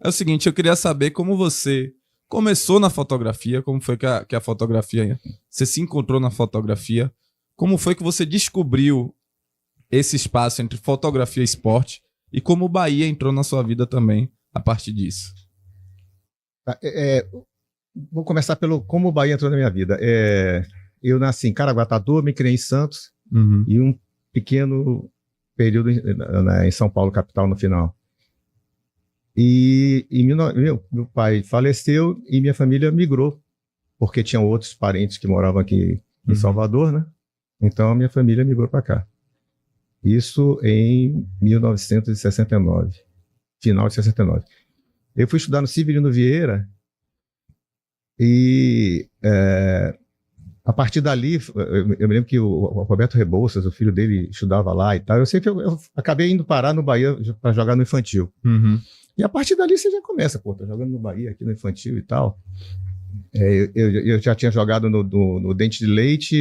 É o seguinte, eu queria saber como você começou na fotografia, como foi que a fotografia, você se encontrou na fotografia, como foi que você descobriu esse espaço entre fotografia e esporte e como o Bahia entrou na sua vida também a partir disso. Vou começar pelo como o Bahia entrou na minha vida. Eu nasci em Caraguatatuba, me criei em Santos e um pequeno período em São Paulo, capital, no final. E meu pai faleceu e minha família migrou, porque tinham outros parentes que moravam aqui em Salvador, né? Então a minha família migrou para cá. Isso em 1969, final de 69. Eu fui estudar no Severino Vieira e a partir dali, eu me lembro que o Roberto Rebouças, o filho dele, estudava lá e tal. Eu sei que eu acabei indo parar no Bahia para jogar no infantil. E a partir dali você já começa, pô, tô jogando no Bahia, aqui no infantil e tal. Eu já tinha jogado no Dente de Leite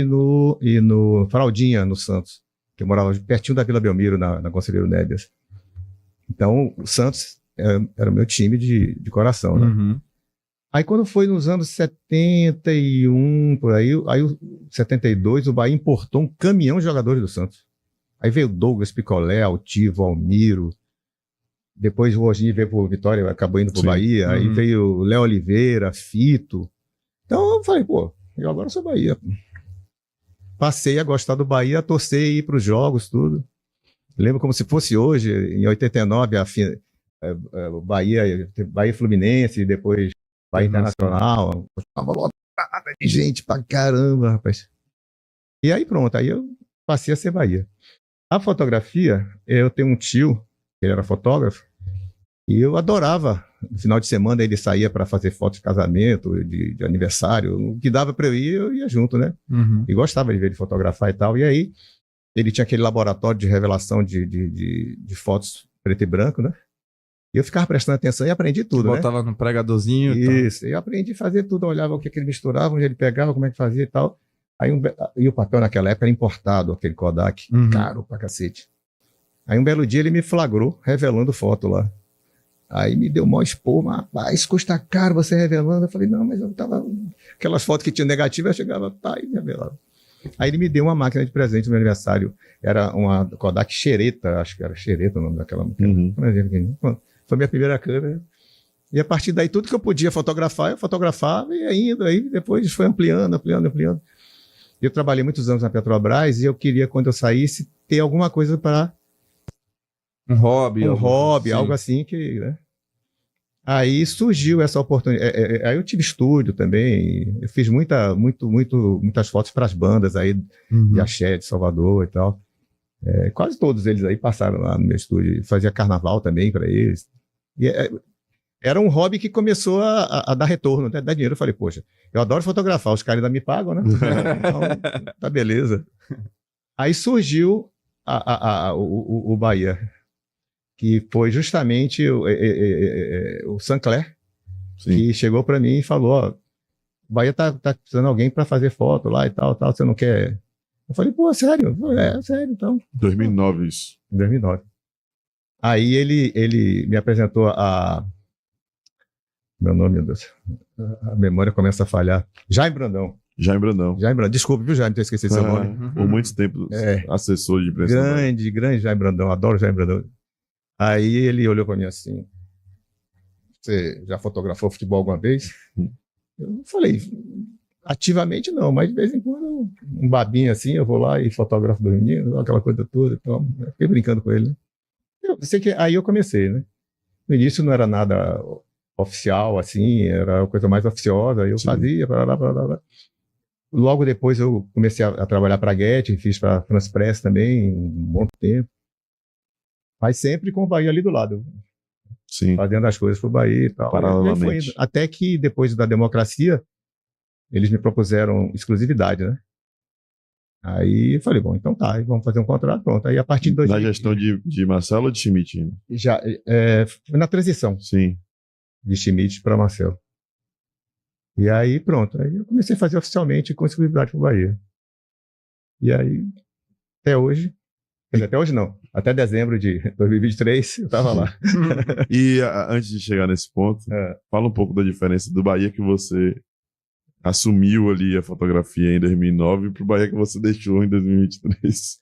e no Fraldinha, no Santos, que eu morava pertinho da Vila Belmiro, na Conselheiro Nébias. Então, o Santos era o meu time de coração, né? Aí quando foi nos anos 71, por aí 72, o Bahia importou um caminhão de jogadores do Santos. Aí veio Douglas Picolé, Altivo, Almiro. Depois o Roginho veio pro Vitória, acabou indo pro Bahia. Aí veio Léo Oliveira, Fito. Então eu falei, pô, eu agora sou Bahia. Passei a gostar do Bahia, a torcer e ir pros jogos, tudo. Lembro como se fosse hoje, em 89, o Bahia Fluminense, depois Bahia Internacional. Uma lotada de gente pra caramba, rapaz. E aí pronto, aí eu passei a ser Bahia. A fotografia, eu tenho um tio, ele era fotógrafo, e eu adorava. No final de semana ele saía para fazer fotos de casamento, de aniversário. O que dava para eu ia junto, né? E gostava de ver ele fotografar e tal. E aí ele tinha aquele laboratório de revelação de fotos preto e branco, né? E eu ficava prestando atenção e aprendi tudo, né? Botava no pregadorzinho Isso, eu aprendi a fazer tudo, eu olhava o que ele misturava, onde ele pegava, como é que fazia e tal. Aí e o papel naquela época era importado, aquele Kodak, caro pra cacete. Aí um belo dia ele me flagrou, revelando foto lá. Aí me deu maior expor, mas rapaz, custa caro você revelando. Eu falei, não, mas eu tava... Aquelas fotos que tinha negativa, eu chegava, tá, e revelava. Aí ele me deu uma máquina de presente no meu aniversário. Era uma Kodak Xereta, acho que era Xereta o nome daquela máquina. Foi minha primeira câmera. E a partir daí, tudo que eu podia fotografar, eu fotografava e indo. Aí depois foi ampliando. Eu trabalhei muitos anos na Petrobras e eu queria, quando eu saísse, ter alguma coisa para... Um hobby, algo assim que... Né? Aí surgiu essa oportunidade. Aí eu tive estúdio também. Eu fiz muitas fotos para as bandas aí de axé, de Salvador e tal. Quase todos eles aí passaram lá no meu estúdio. Fazia carnaval também para eles. E era um hobby que começou a dar retorno, né? Dar dinheiro. Eu falei, poxa, eu adoro fotografar, os caras ainda me pagam, né? Então, tá beleza. Aí surgiu o Bahia, que foi justamente o Sancler, que chegou para mim e falou, ó, o Bahia tá precisando de alguém para fazer foto lá e tal, você não quer... Eu falei, pô, sério? Sério, então. 2009 isso. 2009. Aí ele me apresentou meu nome, meu Deus, a memória começa a falhar. Jaime Brandão. Desculpe, viu, Jaime, ter esquecido seu nome. Por muito tempo, assessor de imprensa. Grande Jaime Brandão, adoro Jaime Brandão. Aí ele olhou para mim assim, você já fotografou futebol alguma vez? Eu falei, ativamente não, mas de vez em quando, um babinho assim, eu vou lá e fotografo dos meninos, aquela coisa toda, então, eu fiquei brincando com ele, né? Eu sei que aí eu comecei, né? No início não era nada oficial, assim, era a coisa mais oficiosa, eu fazia, blá. Logo depois eu comecei a trabalhar para a Getty, fiz para a France Press também, um bom tempo. Mas sempre com o Bahia ali do lado. Sim. Fazendo as coisas pro Bahia e tal. Paralelamente. Até que depois da democracia, eles me propuseram exclusividade, né? Aí eu falei, bom, então tá, vamos fazer um contrato, pronto. Aí a partir de 2000... Na gestão de Marcelo ou de Schmidt? Né? Já, foi na transição. Sim. De Schmidt para Marcelo. E aí pronto, aí eu comecei a fazer oficialmente com exclusividade pro Bahia. E aí, até hoje, Quer dizer, até hoje não. Até dezembro de 2023 eu estava lá. E antes de chegar nesse ponto, fala um pouco da diferença do Bahia que você assumiu ali a fotografia em 2009 para o Bahia que você deixou em 2023.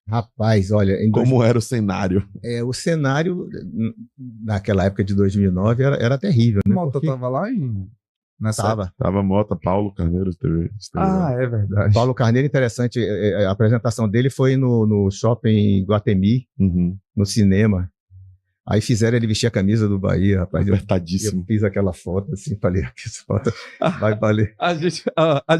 Rapaz, olha... Como era o cenário? O cenário, naquela época de 2009, era terrível, né? Mota estava lá Tava Mota, Paulo Carneiro esteve lá. É verdade. Paulo Carneiro, interessante, a apresentação dele foi no shopping Guatemi, no cinema. Aí fizeram ele vestir a camisa do Bahia, rapaz. Apertadíssimo. Eu fiz aquela foto assim, falei, essa foto vai valer. A gente...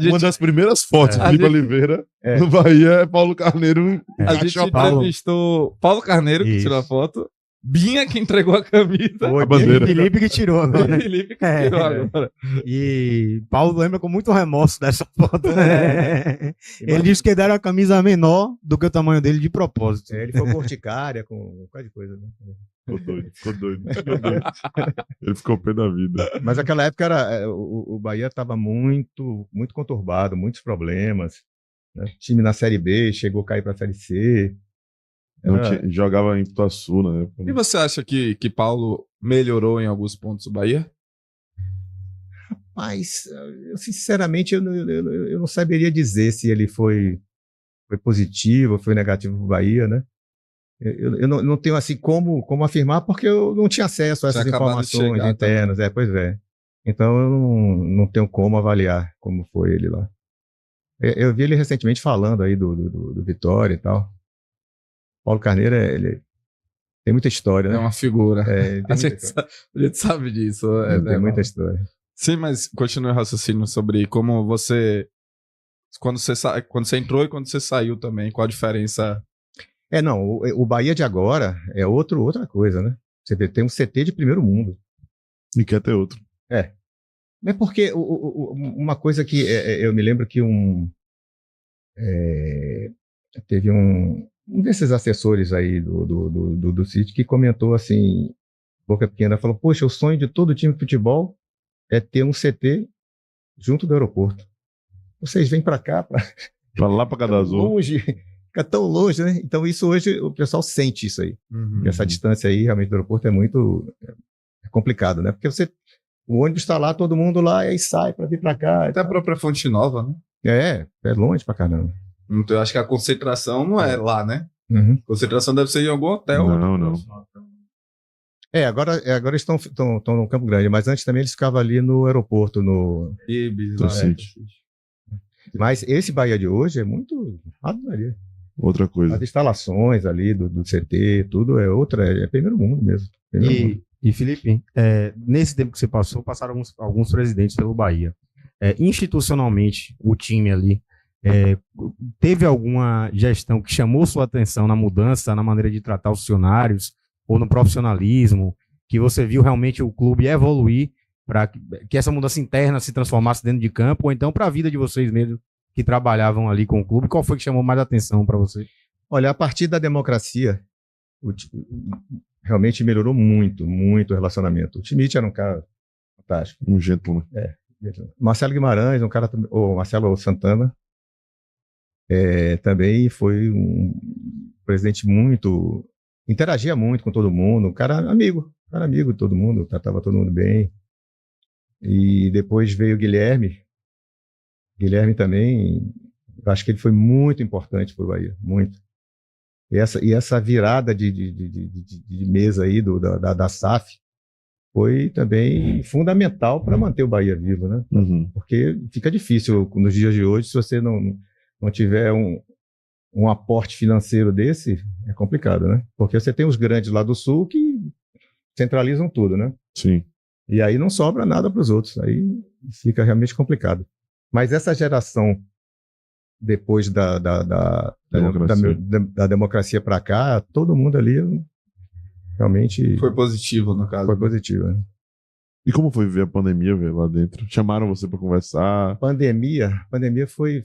Uma das primeiras fotos do Felipe Oliveira no Bahia é Paulo Carneiro. A gente entrevistou Paulo Carneiro, que tirou a foto. Binha que entregou a camisa. A bandeira. Felipe que tirou agora. Felipe que tirou agora. E Paulo lembra com muito remorso dessa foto. Ele disse que deram a camisa menor do que o tamanho dele de propósito. Ele foi com urticária, com qualquer coisa, né? Ficou doido. Ele ficou pé da vida. Mas naquela época o Bahia estava muito conturbado, muitos problemas. Né? O time na Série B chegou a cair para a Série C. Jogava em Pituaçu, né? E você acha que Paulo melhorou em alguns pontos o Bahia? Mas, sinceramente, eu não saberia dizer se ele foi positivo ou foi negativo para o Bahia, né? Eu não tenho assim como afirmar, porque eu não tinha acesso a essas informações internas. Pois é. Então eu não tenho como avaliar como foi ele lá. Eu vi ele recentemente falando aí do Vitória e tal. Paulo Carneiro, ele tem muita história, né? É uma figura. A gente sabe disso. Tem muita história. Sim, mas continue o raciocínio sobre como você... Quando você entrou e quando você saiu também, qual a diferença... O Bahia de agora é outra coisa, né? Você vê, tem um CT de primeiro mundo. E quer ter outro. É porque uma coisa que eu me lembro que teve um desses assessores aí do City que comentou assim, boca pequena, falou, poxa, o sonho de todo time de futebol é ter um CT junto do aeroporto. Vocês vêm para cá, para lá para Cadazul. Longe, fica tão longe, né? Então isso hoje o pessoal sente isso aí. Essa distância aí realmente do aeroporto é muito complicado, né? Porque o ônibus está lá, todo mundo lá, e aí sai para vir para cá. Até a própria Fonte Nova, né? É longe para caramba. Então, eu acho que a concentração não é lá, né? A concentração deve ser em algum hotel. Não. Agora eles estão no Campo Grande, mas antes também eles ficavam ali no aeroporto, no City. Mas esse Bahia de hoje é muito... Outra coisa. As instalações ali do CT, tudo é primeiro mundo mesmo. E Felipe, nesse tempo que você passou, passaram alguns presidentes pelo Bahia. Institucionalmente, o time ali, teve alguma gestão que chamou sua atenção na mudança, na maneira de tratar os funcionários, ou no profissionalismo, que você viu realmente o clube evoluir para que essa mudança interna se transformasse dentro de campo, ou então para a vida de vocês mesmo, que trabalhavam ali com o clube? Qual foi que chamou mais atenção para você? Olha, a partir da democracia, realmente melhorou muito o relacionamento. O Schmidt era um cara fantástico. Um gentleman. Marcelo Guimarães, ou Marcelo Santana, também foi um presidente interagia muito com todo mundo, um cara amigo de todo mundo, tratava todo mundo bem. E depois veio o Guilherme também, eu acho que ele foi muito importante para o Bahia, muito. E essa virada de mesa aí da SAF foi também fundamental para manter o Bahia vivo, né? Porque fica difícil nos dias de hoje, se você não tiver um aporte financeiro desse, é complicado, né? Porque você tem os grandes lá do Sul que centralizam tudo, né? Sim. E aí não sobra nada para os outros, aí fica realmente complicado. Mas essa geração, depois da democracia para cá, todo mundo ali realmente... Foi positivo, no caso. Foi positivo, né? E como foi viver a pandemia, velho, lá dentro? Chamaram você para conversar? Pandemia foi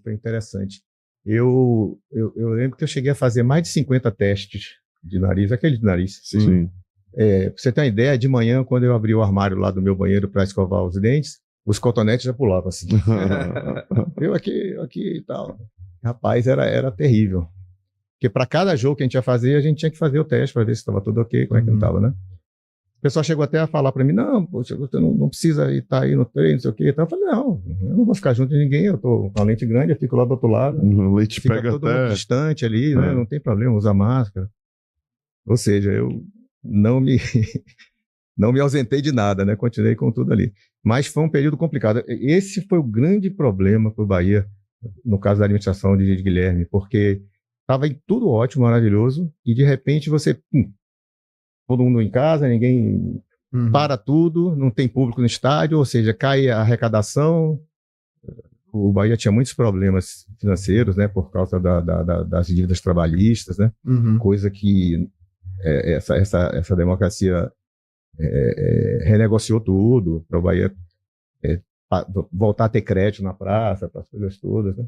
interessante. Eu lembro que eu cheguei a fazer mais de 50 testes de nariz, aquele de nariz. Sim. Pra você ter uma ideia, de manhã, quando eu abri o armário lá do meu banheiro para escovar os dentes, os cotonetes já pulavam assim. Eu aqui e tal. Rapaz, era terrível. Porque para cada jogo que a gente ia fazer, a gente tinha que fazer o teste para ver se estava tudo ok, como é que não estava, né? O pessoal chegou até a falar para mim, não, poxa, você não precisa estar aí no treino, não sei o quê. Então eu falei, não, eu não vou ficar junto de ninguém, eu tô com a lente grande, eu fico lá do outro lado. O leite Fica pega todo até... mundo distante ali, né? Não tem problema, usar máscara. Ou seja, eu não me, não me ausentei de nada, né? Continuei com tudo ali. Mas foi um período complicado. Esse foi o grande problema para o Bahia, no caso da administração de Guilherme, porque estava tudo ótimo, maravilhoso, e de repente você... todo mundo em casa, ninguém para tudo, não tem público no estádio, ou seja, cai a arrecadação. O Bahia tinha muitos problemas financeiros, né, por causa das dívidas trabalhistas, né, coisa que essa democracia renegociou tudo para o Bahia voltar a ter crédito na praça, para as coisas todas, né.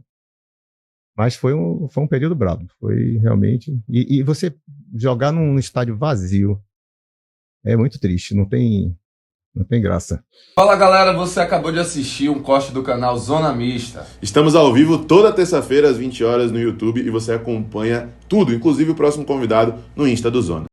Mas foi um período bravo, foi realmente... E você jogar num estádio vazio é muito triste, não tem graça. Fala galera, você acabou de assistir um corte do canal Zona Mista. Estamos ao vivo toda terça-feira às 20 horas no YouTube e você acompanha tudo, inclusive o próximo convidado no Insta do Zona.